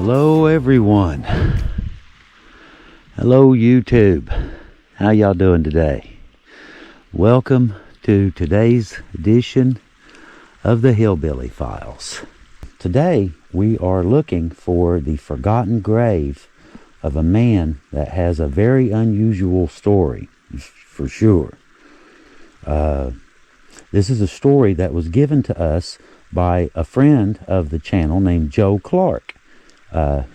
Hello everyone. Hello YouTube. How y'all doing today? Welcome to today's edition of the Hillbillyfiles. Today we are looking for the forgotten grave of a man that has a very unusual story, for sure. This is a story that was given to us by a friend of the channel named Joe Clark.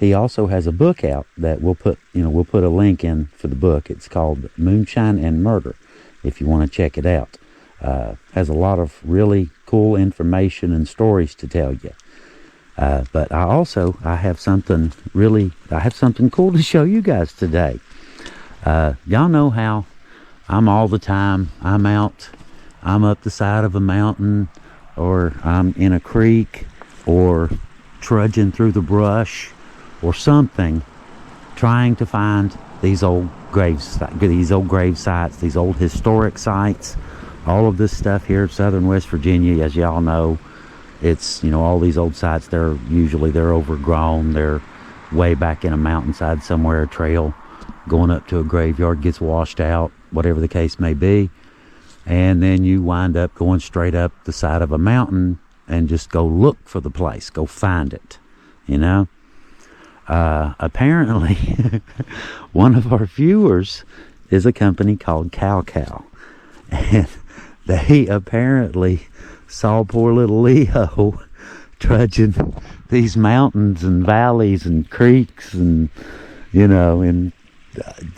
He also has a book out that we'll put a link in for the book. It's called Moonshine and Murder, if you want to check it out. Has a lot of really cool information and stories to tell you. But I have something cool to show you guys today. Y'all know how I'm all the time. I'm up the side of a mountain, or I'm in a creek, or trudging through the brush or something, trying to find these old grave sites, these old historic sites. All of this stuff here in southern West Virginia, as y'all know, it's, all these old sites, they're overgrown. They're way back in a mountainside somewhere, a trail going up to a graveyard gets washed out, whatever the case may be, and then you wind up going straight up the side of a mountain and just go look for the place, go find it, Apparently, one of our viewers is a company called Kalkal, and they apparently saw poor little Leo trudging these mountains and valleys and creeks and, in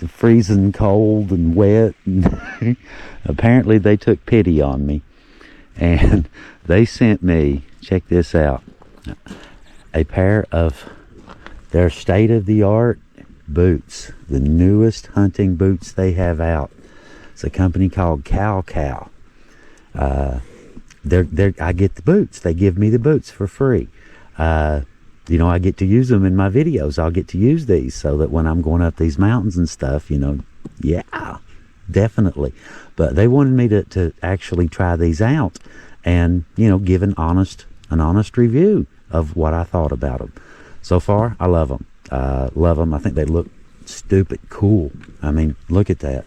freezing cold and wet. And apparently they took pity on me, and they sent me, check this out, a pair of their state-of-the-art boots, the newest hunting boots they have out. It's a company called Kalkal. I get the boots. They give me the boots for free. I get to use them in my videos. I'll get to use these so that when I'm going up these mountains and stuff, yeah, definitely. But they wanted me to actually try these out and, give an honest review of what I thought about them. So far, I love them. Love them. I think they look stupid cool. I mean, look at that.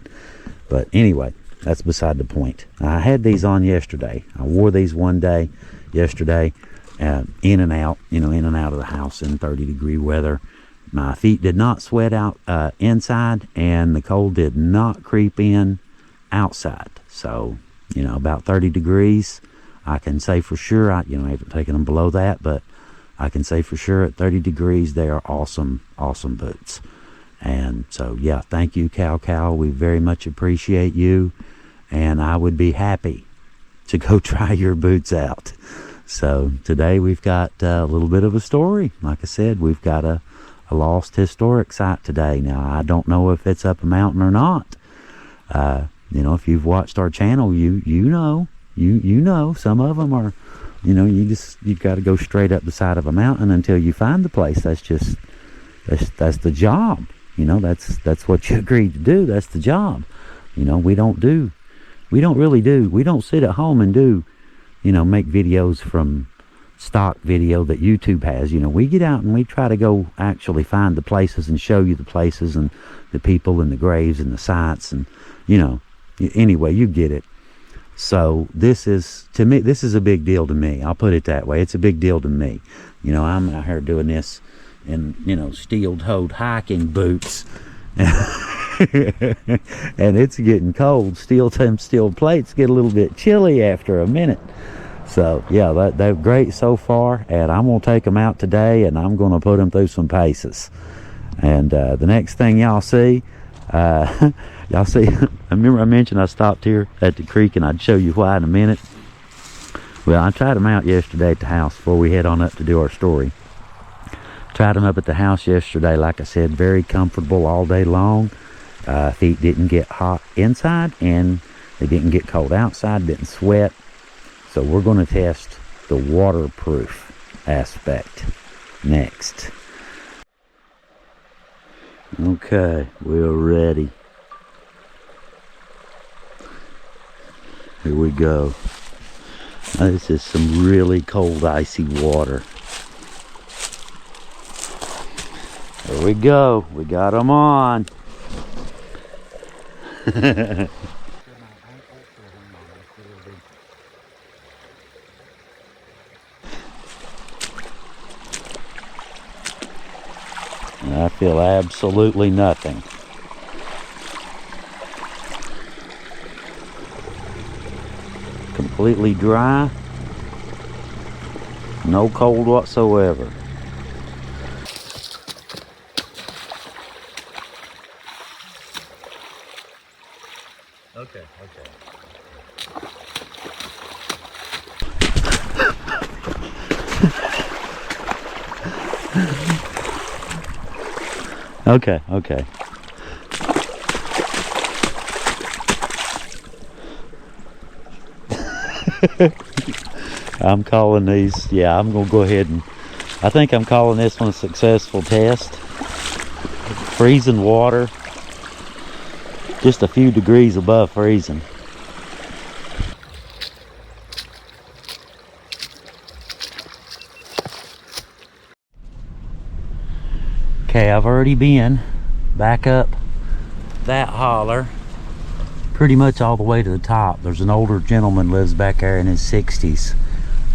But anyway, that's beside the point. I had these on yesterday. I wore these one day yesterday, in and out of the house in 30-degree weather. My feet did not sweat out inside, and the cold did not creep in outside. So, about 30 degrees, I can say for sure. I haven't taken them below that, but I can say for sure at 30 degrees, they are awesome, awesome boots. And so, yeah, thank you, Kalkal. We very much appreciate you. And I would be happy to go try your boots out. So today we've got a little bit of a story. Like I said, we've got a lost historic site today. Now, I don't know if it's up a mountain or not. If you've watched our channel, you know, some of them are, you've got to go straight up the side of a mountain until you find the place. That's the job. That's what you agreed to do. That's the job. We don't sit at home and do, make videos from stock video that YouTube has. We get out and we try to go actually find the places and show you the places and the people and the graves and the sites and, anyway, you get it. So this is a big deal to me. I'll put it that way. It's a big deal to me. I'm out here doing this in, steel-toed hiking boots. And it's getting cold. Steel plates get a little bit chilly after a minute. So, yeah, they're great so far. And I'm going to take them out today, and I'm going to put them through some paces. And the next thing y'all see, I remember I mentioned I stopped here at the creek, and I'd show you why in a minute. Well, I tried them out yesterday at the house before we head on up to do our story. Tried them up at the house yesterday, like I said, very comfortable all day long. Feet didn't get hot inside, and they didn't get cold outside, didn't sweat. So we're going to test the waterproof aspect next. Okay, we're ready. Here we go. This is some really cold, icy water. There we go. We got them on. I feel absolutely nothing. Completely dry. No cold whatsoever. Okay. Okay. I'm calling these, yeah, I'm gonna go ahead and, I think I'm calling this one a successful test. Freezing water, just a few degrees above freezing. Okay, I've already been back up that holler pretty much all the way to the top. There's an older gentleman lives back there in his 60s,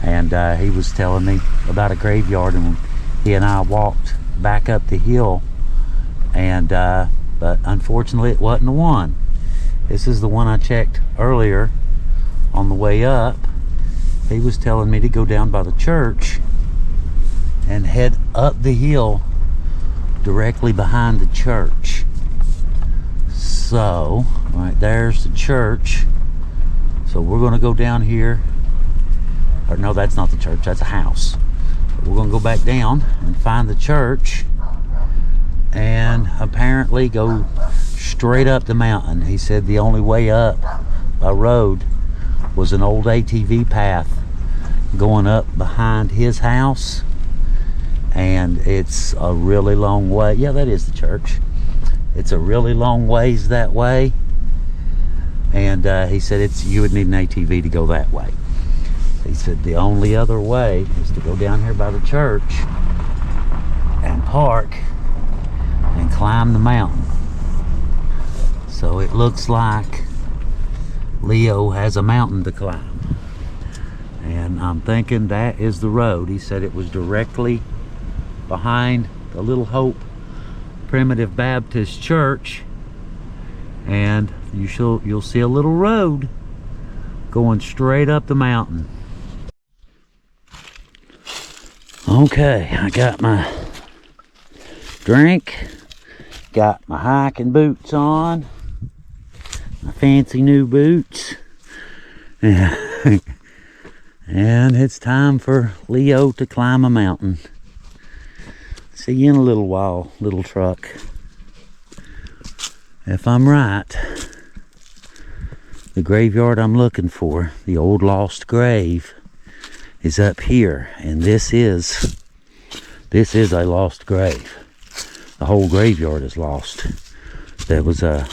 and he was telling me about a graveyard, and he and I walked back up the hill, and but unfortunately it wasn't the one. This is the one I checked earlier on the way up. He was telling me to go down by the church and head up the hill directly behind the church. So right there's the church. So we're going to go down here, or no, that's not the church, that's a house. But we're going to go back down and find the church and apparently go straight up the mountain. He said the only way up a road was an old ATV path going up behind his house, and it's a really long way. Yeah, that is the church. It's a really long ways that way, and he said you would need an ATV to go that way. He said the only other way is to go down here by the church and park and climb the mountain. So it looks like Leo has a mountain to climb, and I'm thinking that is the road. He said it was directly behind the Little Hope Primitive Baptist Church, and you'll see a little road going straight up the mountain. Okay, I got my drink, got my hiking boots on, my fancy new boots, and it's time for Leo to climb a mountain. See you in a little while, little truck. If I'm right, the graveyard I'm looking for, the old lost grave, is up here, and this is a lost grave. The whole graveyard is lost. There was a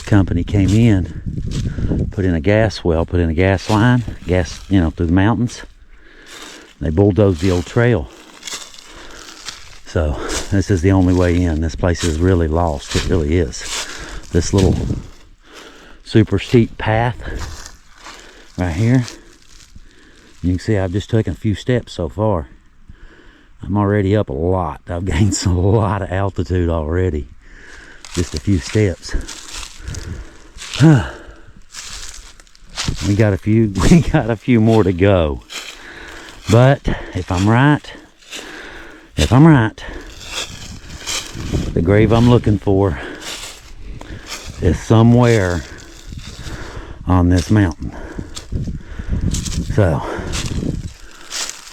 company came in, put in a gas well, put in a gas line, through the mountains. They bulldozed the old trail. So this is the only way in. This place is really lost. It really is. This little super steep path right here. You can see I've just taken a few steps so far. I'm already up a lot. I've gained a lot of altitude already. Just a few steps. We got a few more to go. But if I'm right, the grave I'm looking for is somewhere on this mountain. So,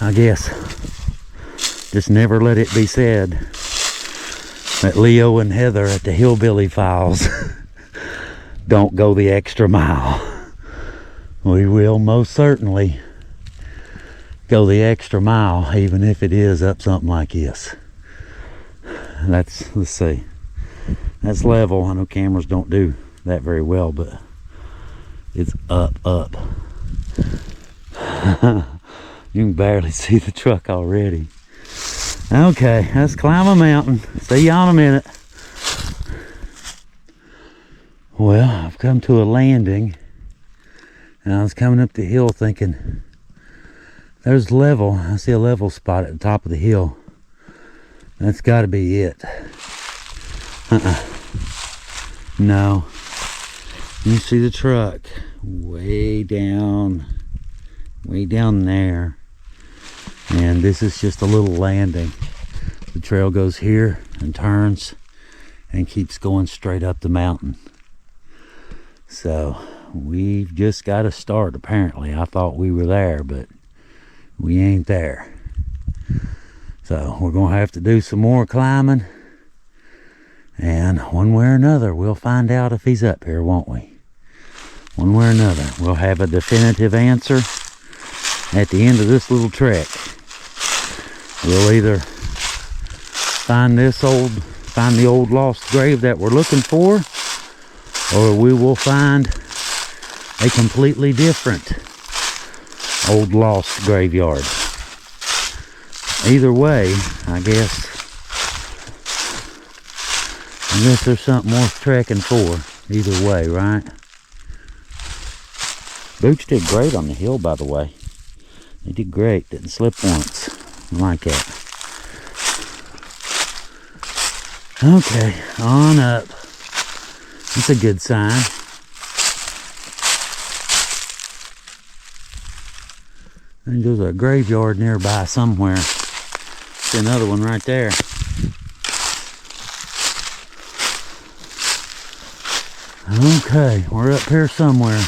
I guess just never let it be said that Leo and Heather at the Hillbillyfiles don't go the extra mile. We will most certainly go the extra mile, even if it is up something like this. Let's see. That's level. I know cameras don't do that very well, but it's up. You can barely see the truck already. Okay, let's climb a mountain. See y'all in a minute. Well, I've come to a landing, and I was coming up the hill thinking, there's level. I see a level spot at the top of the hill. That's got to be it. No. You see the truck way down there. And this is just a little landing. The trail goes here and turns and keeps going straight up the mountain. So we've just got to start apparently. I thought we were there, but we ain't there. So we're going to have to do some more climbing. And one way or another, we'll find out if he's up here, won't we? One way or another, we'll have a definitive answer at the end of this little trek. We'll either find the old lost grave that we're looking for, or we will find a completely different old lost graveyard. Either way, I guess there's something worth trekking for. Either way, right? Boots did great on the hill, by the way. They did great. Didn't slip once. I like that. Okay, on up. That's a good sign. I think there's a graveyard nearby somewhere. See another one right there. Okay, we're up here somewhere.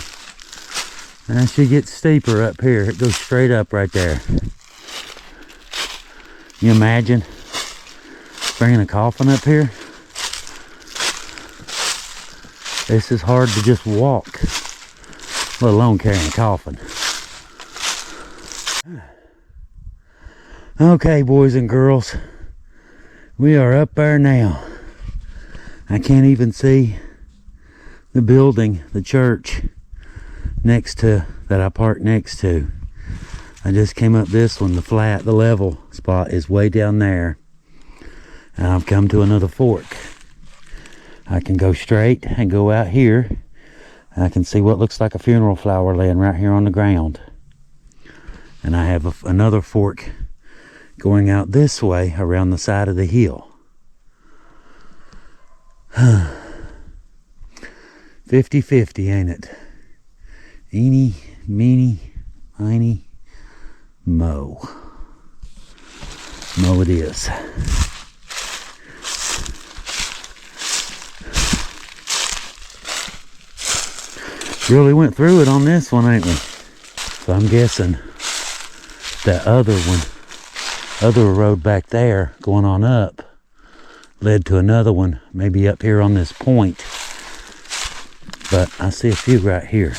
And she gets steeper up here. It goes straight up right there. You imagine bringing a coffin up here? This is hard to just walk, let alone carrying a coffin. Okay, boys and girls, we are up there now. I can't even see the building, the church that I parked next to. I just came up this one, the level spot is way down there. And I've come to another fork. I can go straight and go out here. I can see what looks like a funeral flower laying right here on the ground. And I have another fork going out this way around the side of the hill. 50-50, ain't it? Eeny, meeny, miny, mo. Mo it is. Really went through it on this one, ain't we? So I'm guessing that other road back there going on up led to another one, maybe up here on this point. But I see a few right here.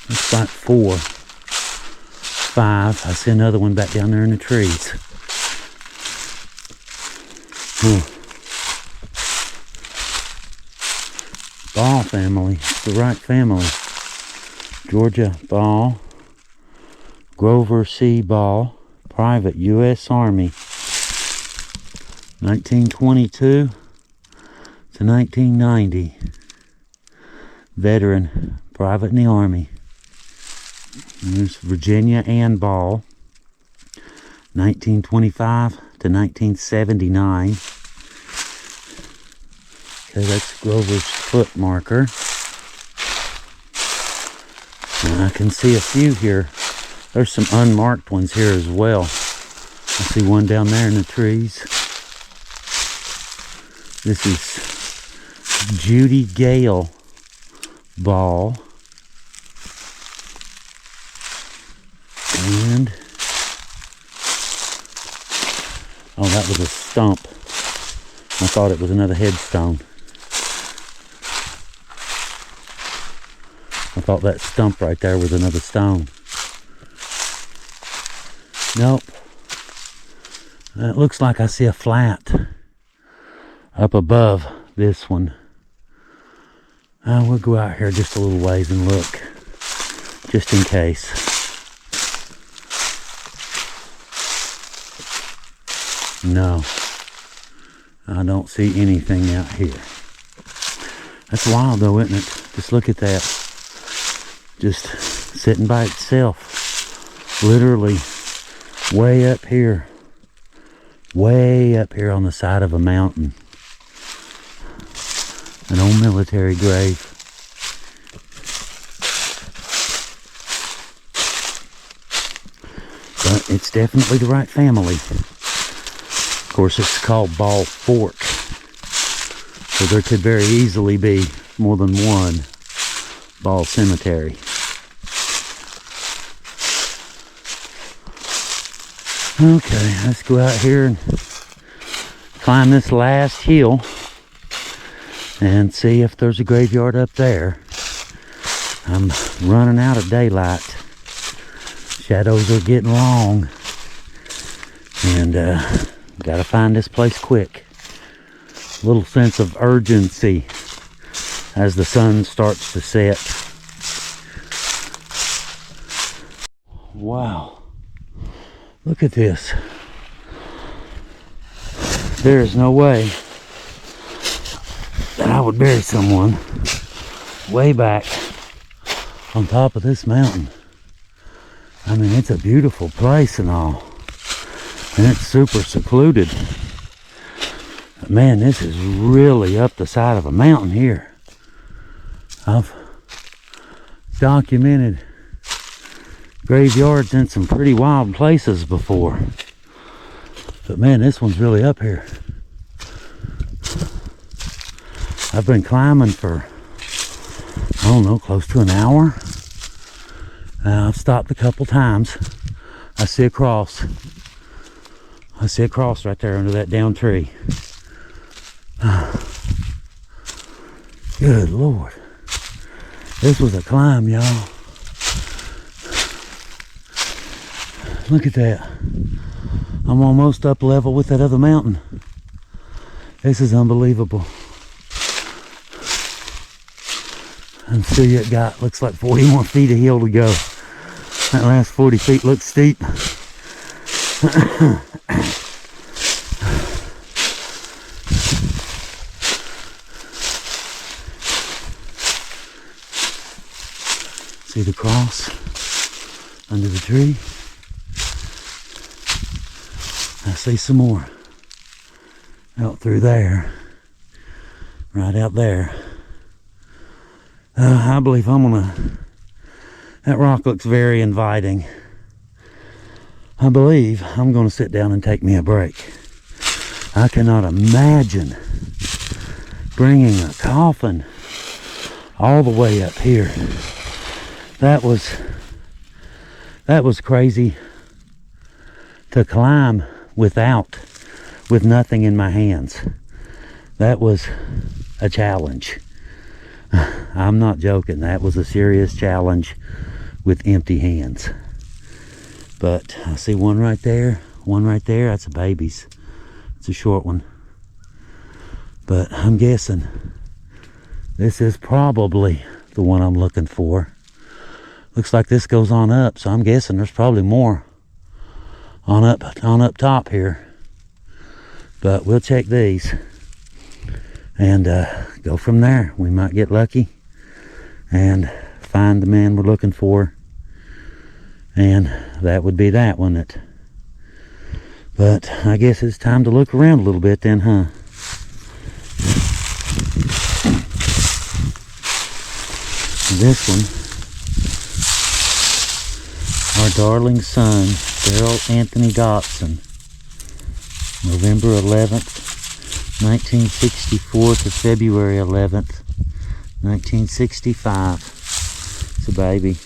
Looks like 4, 5. I see another one back down there in the trees. Ball family. It's the right family. Georgia Ball. Grover C. Ball. Private U.S. Army. 1922 to 1990. Veteran. Private in the Army. There's Virginia Ann Ball. 1925 to 1979. Okay, that's Grover's foot marker. And I can see a few here. There's some unmarked ones here as well. I see one down there in the trees. This is Judy Gale Ball. And oh, that was a stump. I thought it was another headstone. I thought that stump right there was another stone. Nope. It looks like I see a flat up above this one. We'll go out here just a little ways and look, just in case. No, I don't see anything out here. That's wild though, isn't it? Just look at that. Just sitting by itself. Literally way up here. Way up here on the side of a mountain. An old military grave. But it's definitely the right family. Of course, it's called Ball Fork. So there could very easily be more than one Ball Cemetery. Okay, let's go out here and climb this last hill and see if there's a graveyard up there. I'm running out of daylight. Shadows are getting long. And gotta find this place quick. A little sense of urgency as the sun starts to set. Wow. Look at this. There is no way that I would bury someone way back on top of this mountain. I mean, it's a beautiful place and all. And it's super secluded. But man, this is really up the side of a mountain here. I've documented graveyards in some pretty wild places before. But man, this one's really up here. I've been climbing for, I don't know, close to an hour. I've stopped a couple times. I see a cross. I see a cross right there under that down tree. Good Lord. This was a climb, y'all. Look at that. I'm almost up level with that other mountain. This is unbelievable. And still yet got, looks like 40 more feet of hill to go. That last 40 feet looks steep. See the cross under the tree? I see some more out through there, right out there. I believe I'm gonna, that rock looks very inviting. I believe I'm gonna sit down and take me a break. I cannot imagine bringing a coffin all the way up here. That was crazy to climb with nothing in my hands. That was a challenge. I'm not joking. That was a serious challenge with empty hands. But I see one right there. One right there. That's a baby's. It's a short one. But I'm guessing this is probably the one I'm looking for. Looks like this goes on up, so I'm guessing there's probably more on up top here. But we'll check these and go from there. We might get lucky and find the man we're looking for, and that would be that, wouldn't it? But I guess it's time to look around a little bit then, huh? This one, our darling son, Daryl Anthony Dotson, November 11th, 1964 to February 11th, 1965. It's a baby.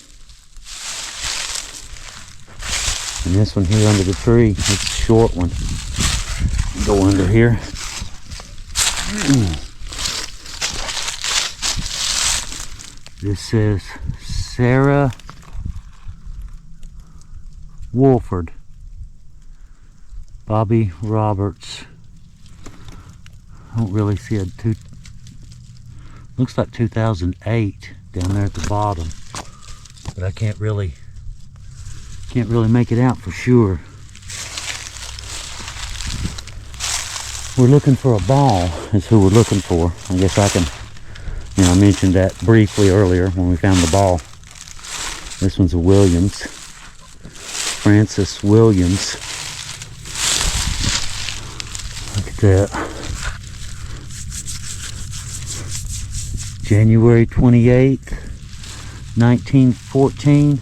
And this one here under the tree, it's a short one. Go under here. This says Sarah Wolford, Bobby Roberts. I don't really see a looks like 2008 down there at the bottom, but I can't really make it out for sure. We're looking for a ball, is who we're looking for. I guess I can, I mentioned that briefly earlier when we found the ball. This one's a Williams. Francis Williams. Look at that. January 28th, 1914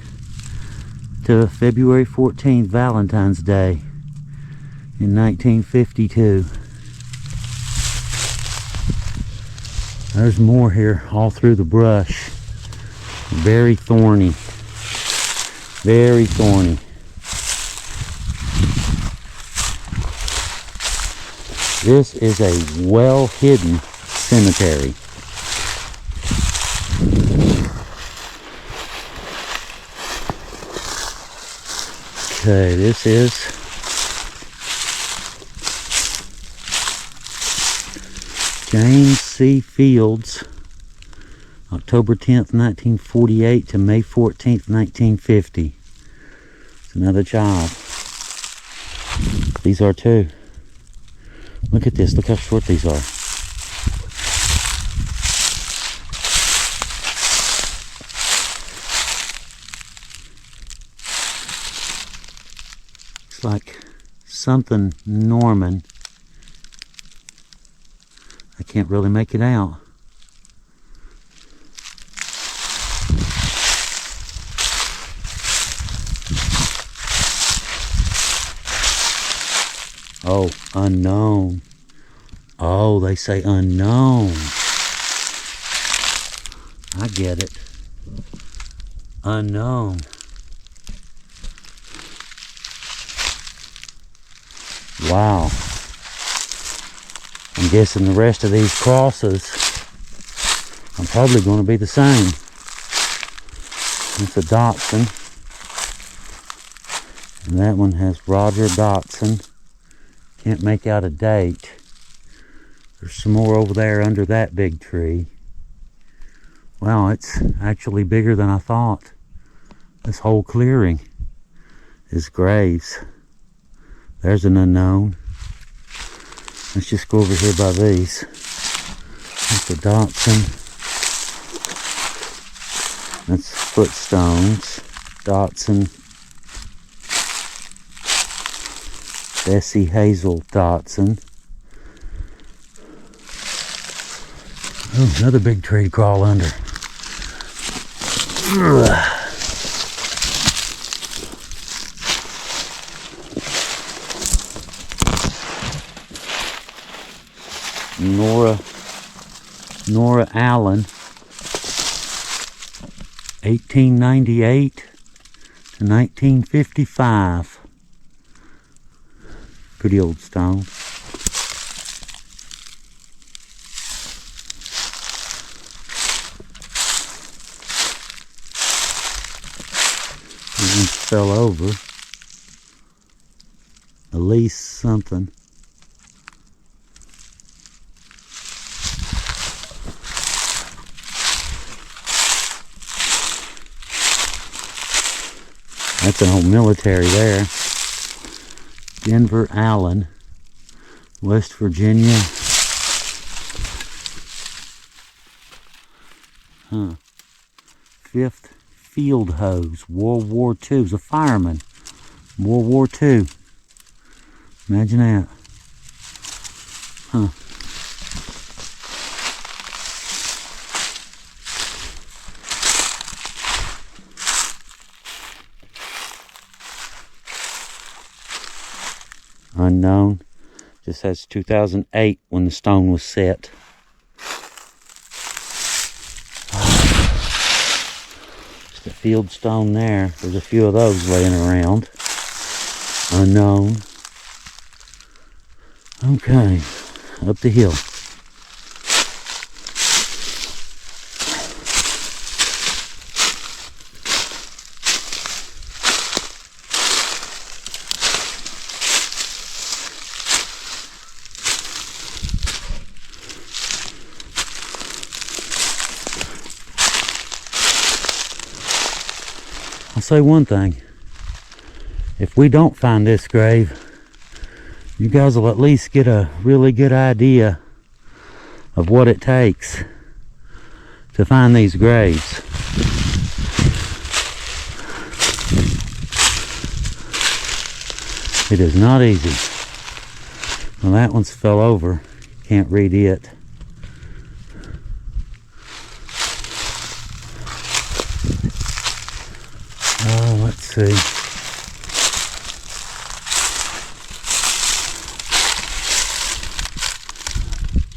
to February 14th, Valentine's Day in 1952. There's more here all through the brush. Very thorny. Very thorny. This is a well-hidden cemetery. Okay, this is James C. Fields, October 10th, 1948 to May 14th, 1950. It's another child. These are too. Look at this. Look how short these are. It's like something Norman. I can't really make it out. Oh, unknown. Oh, they say unknown. I get it. Unknown. Wow. I'm guessing the rest of these crosses are probably going to be the same. It's a Dotson. And that one has Roger Dotson. Can't make out a date. There's some more over there under that big tree. Wow, it's actually bigger than I thought. This whole clearing is graves. There's an unknown. Let's just go over here by these. That's a Dotson. That's footstones. Dotson. Bessie Hazel Dotson. Oh, another big tree to crawl under. Nora Allen, 1898 to 1955. Pretty old stone. One fell over. Elise something. That's an old military there. Denver Allen, West Virginia. Fifth Field Hose, World War II. He was a fireman. World War II. Imagine that. Unknown. Just says 2008 when the stone was set. Just a field stone there. There's a few of those laying around. Unknown. Okay, up the hill. I'll say one thing. If we don't find this grave, you guys will at least get a really good idea of what it takes to find these graves. It is not easy. Well, that one's fell over. Can't read it. Oh, let's see.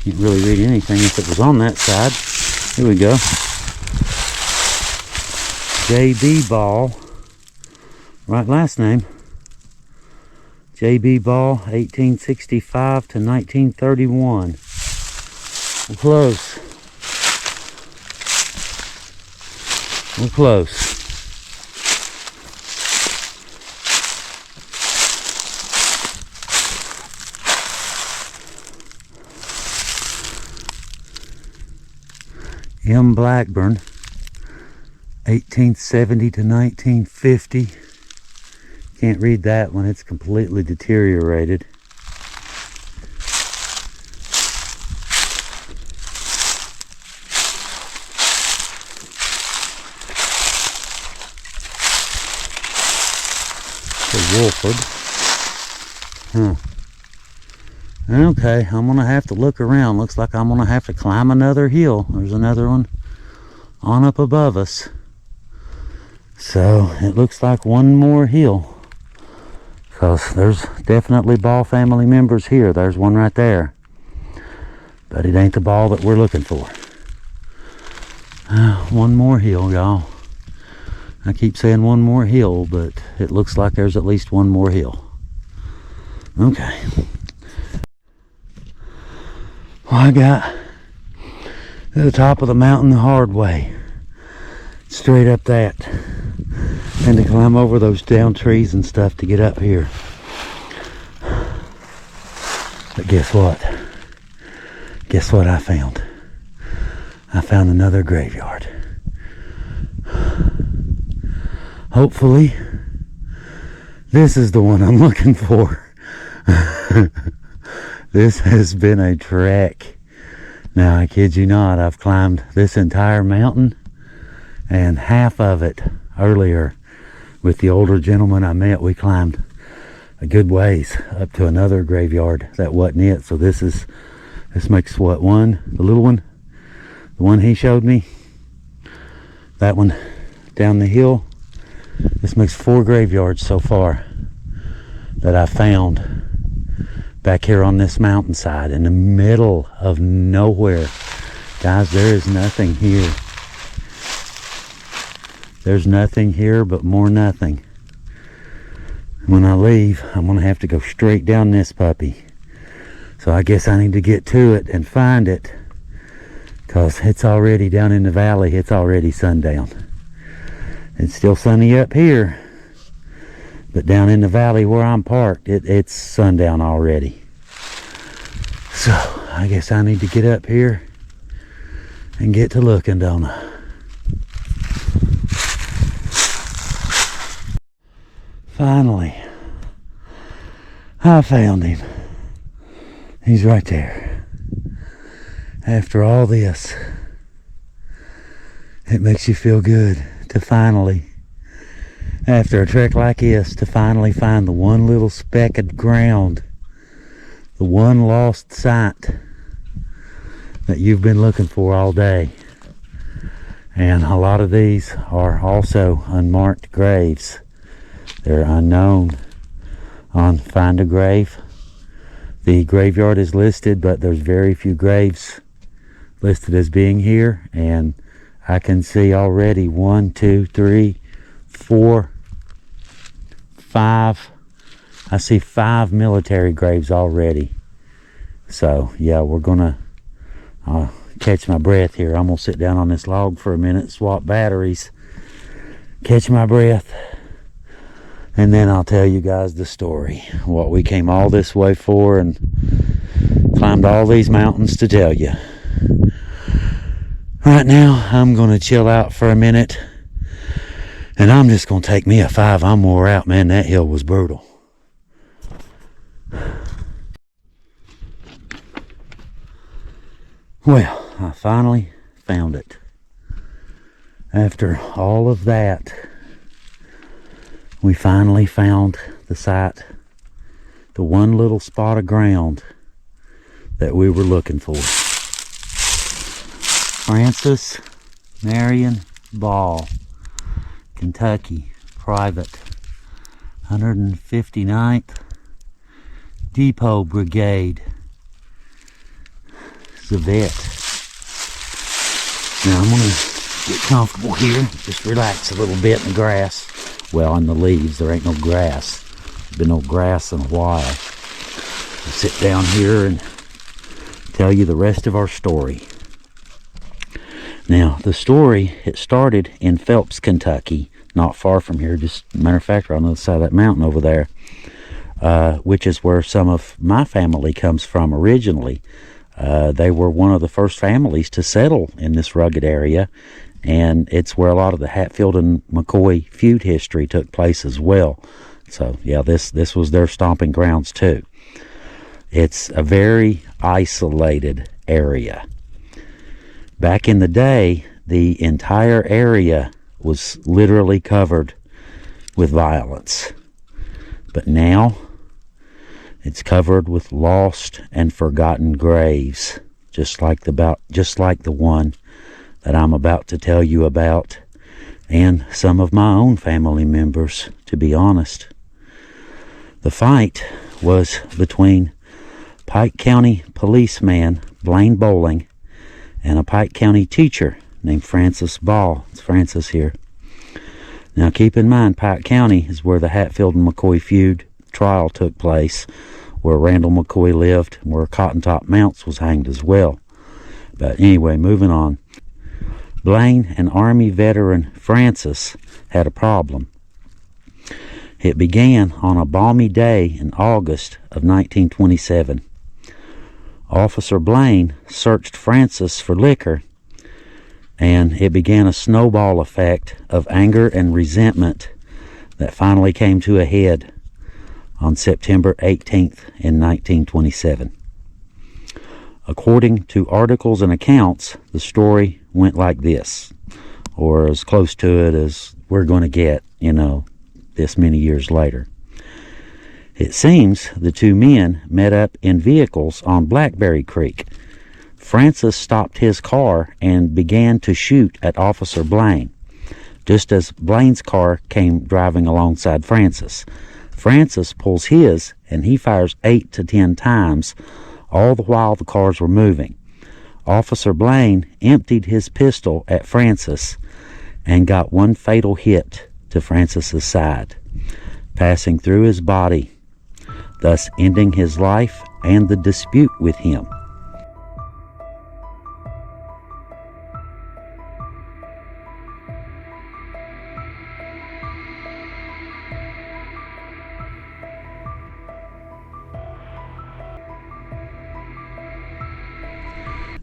Can't really read anything if it was on that side. Here we go. J.B. Ball. Right last name. J.B. Ball, 1865 to 1931. We're close. We're close. M. Blackburn, 1870 to 1950. Can't read that one, it's completely deteriorated. The Wolford. Okay, I'm gonna have to look around. Looks like I'm gonna have to climb another hill. There's another one on up above us. So it looks like one more hill, because there's definitely Ball family members here. There's one right there, but it ain't the Ball that we're looking for. One more hill, y'all. I keep saying one more hill, but it looks like there's at least one more hill. Okay. Well, I got to the top of the mountain the hard way. Straight up that. And to climb over those down trees and stuff to get up here. But guess what? Guess what I found? I found another graveyard. Hopefully, this is the one I'm looking for. This has been a trek. Now, I kid you not, I've climbed this entire mountain and half of it earlier with the older gentleman I met. We climbed a good ways up to another graveyard that wasn't it. So this makes what, one, the little one, the one he showed me, that one down the hill. This makes 4 graveyards so far that I found back here on this mountainside in the middle of nowhere. Guys, there is nothing here. There's nothing here but more nothing. When I leave, I'm gonna have to go straight down this puppy. So I guess I need to get to it and find it, because it's already down in the valley. It's already sundown. It's still sunny up here, but down in the valley where I'm parked, it's sundown already. So I guess I need to get up here and get to looking, don't I? Finally, I found him. He's right there. After all this, it makes you feel good to finally, after a trek like this, to finally find the one little speck of ground, the one lost site that you've been looking for all day. And a lot of these are also unmarked graves. They're unknown on Find a Grave. The graveyard is listed, but there's very few graves listed as being here. And I can see already 1, 2, 3, 4, 5. I see 5 military graves already. So yeah, we're gonna catch my breath here. I'm gonna sit down on this log for a minute, swap batteries, catch my breath, and then I'll tell you guys the story, what we came all this way for and climbed all these mountains to tell you. Right now, I'm going to chill out for a minute, and I'm just going to take me a 5. I'm wore out, man. That hill was brutal. Well, I finally found it. After all of that, we finally found the site, the one little spot of ground that we were looking for. Francis Marion Ball, Kentucky, private, 159th Depot Brigade. It's a vet. Now I'm gonna get comfortable here, just relax a little bit in the grass. Well, in the leaves, there ain't no grass. There's been no grass in a while. I'll sit down here and tell you the rest of our story. Now, the story, it started in Phelps, Kentucky, not far from here, just a matter of fact, right on the other side of that mountain over there, which is where some of my family comes from originally. They were one of the first families to settle in this rugged area, and it's where a lot of the Hatfield and McCoy feud history took place as well. So, yeah, this was their stomping grounds too. It's a very isolated area. Back in the day, the entire area was literally covered with violence. But now, it's covered with lost and forgotten graves, just like the one that I'm about to tell you about, and some of my own family members, to be honest. The fight was between Pike County policeman Blaine Bowling and a Pike County teacher named Francis Ball. It's Francis here. Now keep in mind, Pike County is where the Hatfield and McCoy feud trial took place, where Randall McCoy lived, and where Cotton Top Mounts was hanged as well. But anyway, moving on. Blaine and Army veteran Francis had a problem. It began on a balmy day in August of 1927. Officer Blaine searched Francis for liquor, and it began a snowball effect of anger and resentment that finally came to a head on September 18th in 1927. According to articles and accounts, the story went like this, or as close to it as we're going to get, this many years later. It seems the two men met up in vehicles on Blackberry Creek. Francis stopped his car and began to shoot at Officer Blaine, just as Blaine's car came driving alongside Francis. Francis pulls his, and he fires 8 to 10 times, all the while the cars were moving. Officer Blaine emptied his pistol at Francis and got one fatal hit to Francis's side, passing through his body, thus ending his life and the dispute with him.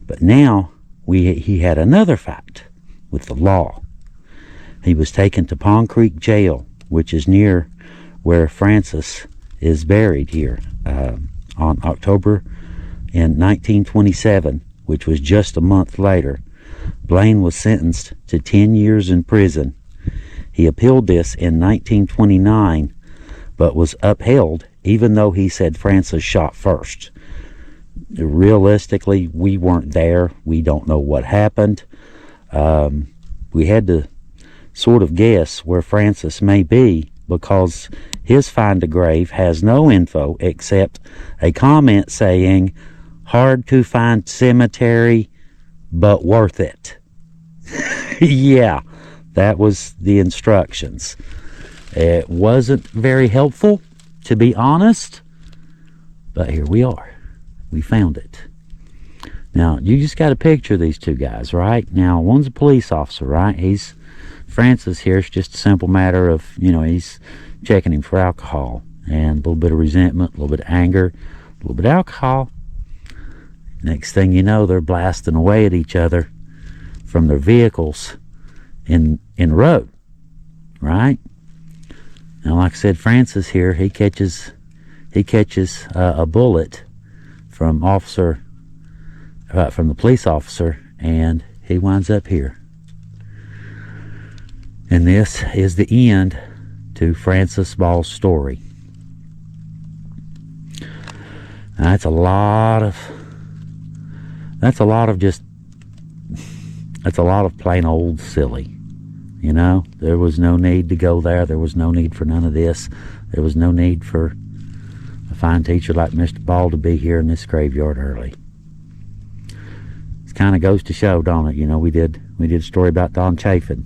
But now he had another fight with the law. He was taken to Pond Creek Jail, which is near where Francis is buried here, on October in 1927, which was just a month later. Blaine was sentenced to 10 years in prison. He appealed this in 1929, but was upheld even though he said Francis shot first. Realistically, we weren't there. We don't know what happened. We had to sort of guess where Francis may be, because his find a grave has no info except a comment saying, "Hard to find cemetery, but worth it." Yeah, that was the instructions. It wasn't very helpful, to be honest, but here we are. We found it. Now, you just got to picture these two guys, right? Now, one's a police officer, right? Francis here, it's just a simple matter of, he's checking him for alcohol, and a little bit of resentment, a little bit of anger, a little bit of alcohol. Next thing you know, they're blasting away at each other from their vehicles in the road, right? Now, like I said, Francis here, he catches a bullet from from the police officer, and he winds up here. And this is the end to Francis Ball's story. Now, that's a lot of plain old silly. You know, there was no need to go there. There was no need for none of this. There was no need for a fine teacher like Mr. Ball to be here in this graveyard early. It kind of goes to show, don't it? You know, we did a story about Don Chafin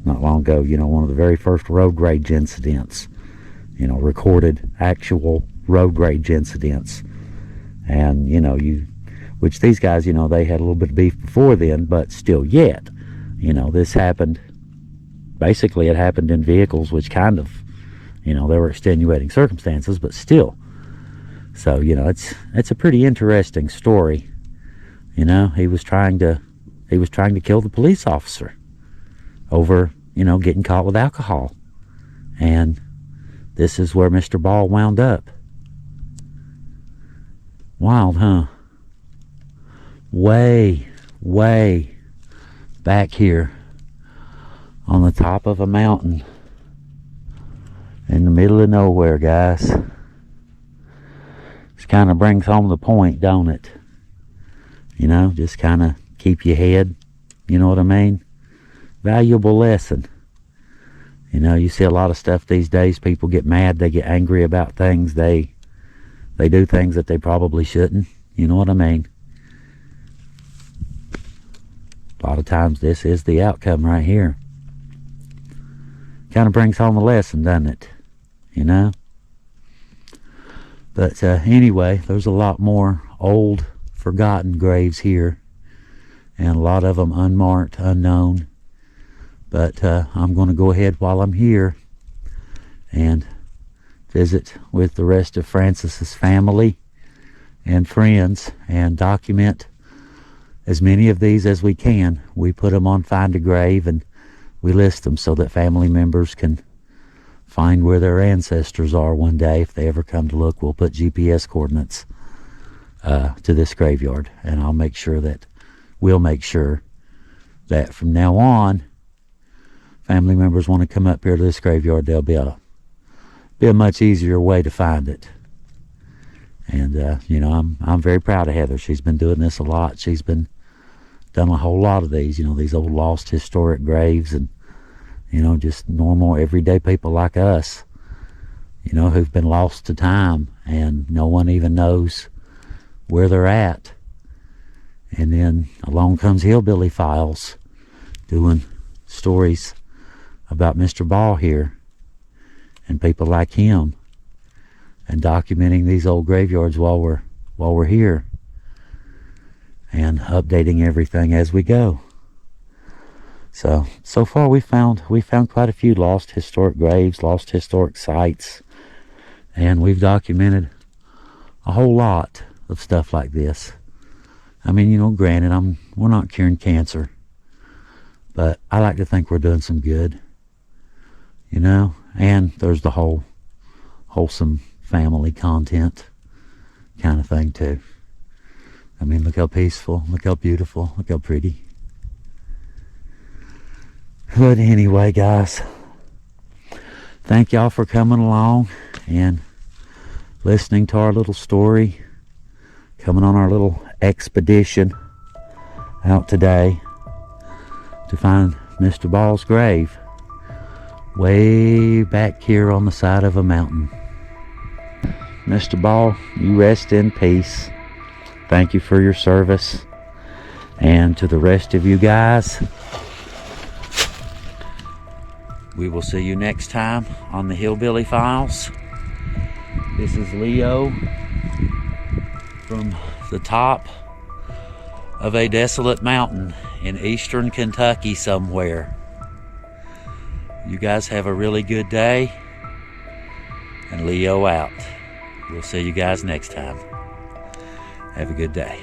not long ago. You know, one of the very first road rage incidents. You know, recorded actual road rage incidents. And, you know, which these guys, you know, they had a little bit of beef before then, but still yet, you know, this happened. Basically, it happened in vehicles, which kind of, you know, there were extenuating circumstances, but still. So, you know, it's a pretty interesting story. You know, he was trying to kill the police officer over, you know, getting caught with alcohol. And this is where Mr. Ball wound up. Wild, huh? Way back here on the top of a mountain in the middle of nowhere, guys. This kind of brings home the point, don't it? You know, just kind of keep your head, you know what I mean? Valuable lesson. You know, you see a lot of stuff these days. People get mad, they get angry about things. They do things that they probably shouldn't. You know what I mean? A lot of times this is the outcome right here. Kind of brings home a lesson, doesn't it? You know? But anyway, there's a lot more old, forgotten graves here. And a lot of them unmarked, unknown. But I'm going to go ahead while I'm here and visit with the rest of Francis's family and friends and document as many of these as we can. We put them on Find a Grave, and we list them so that family members can find where their ancestors are one day. If they ever come to look, we'll put GPS coordinates to this graveyard, and we'll make sure that from now on, family members want to come up here to this graveyard, there'll be a much easier way to find it. And you know, I'm very proud of Heather. She's been doing this a lot. She's been done a whole lot of these, you know, these old lost historic graves, and you know, just normal everyday people like us, you know, who've been lost to time and no one even knows where they're at. And then along comes Hillbillyfiles doing stories about Mr. Ball here and people like him, and documenting these old graveyards while we're here, and updating everything as we go. So far we found quite a few lost historic graves, lost historic sites, and we've documented a whole lot of stuff like this. I mean, you know, granted, we're not curing cancer, but I like to think we're doing some good, you know. And there's the whole wholesome family content kind of thing too. I mean, look how peaceful, look how beautiful, look how pretty. But anyway, guys, thank y'all for coming along and listening to our little story, coming on our little expedition out today to find Mr. Ball's grave way back here on the side of a mountain. Mr. Ball, you rest in peace. Thank you for your service. And to the rest of you guys, we will see you next time on the Hillbillyfiles. This is Leo from the top of a desolate mountain in eastern Kentucky somewhere. You guys have a really good day, and Leo out. We'll see you guys next time. Have a good day.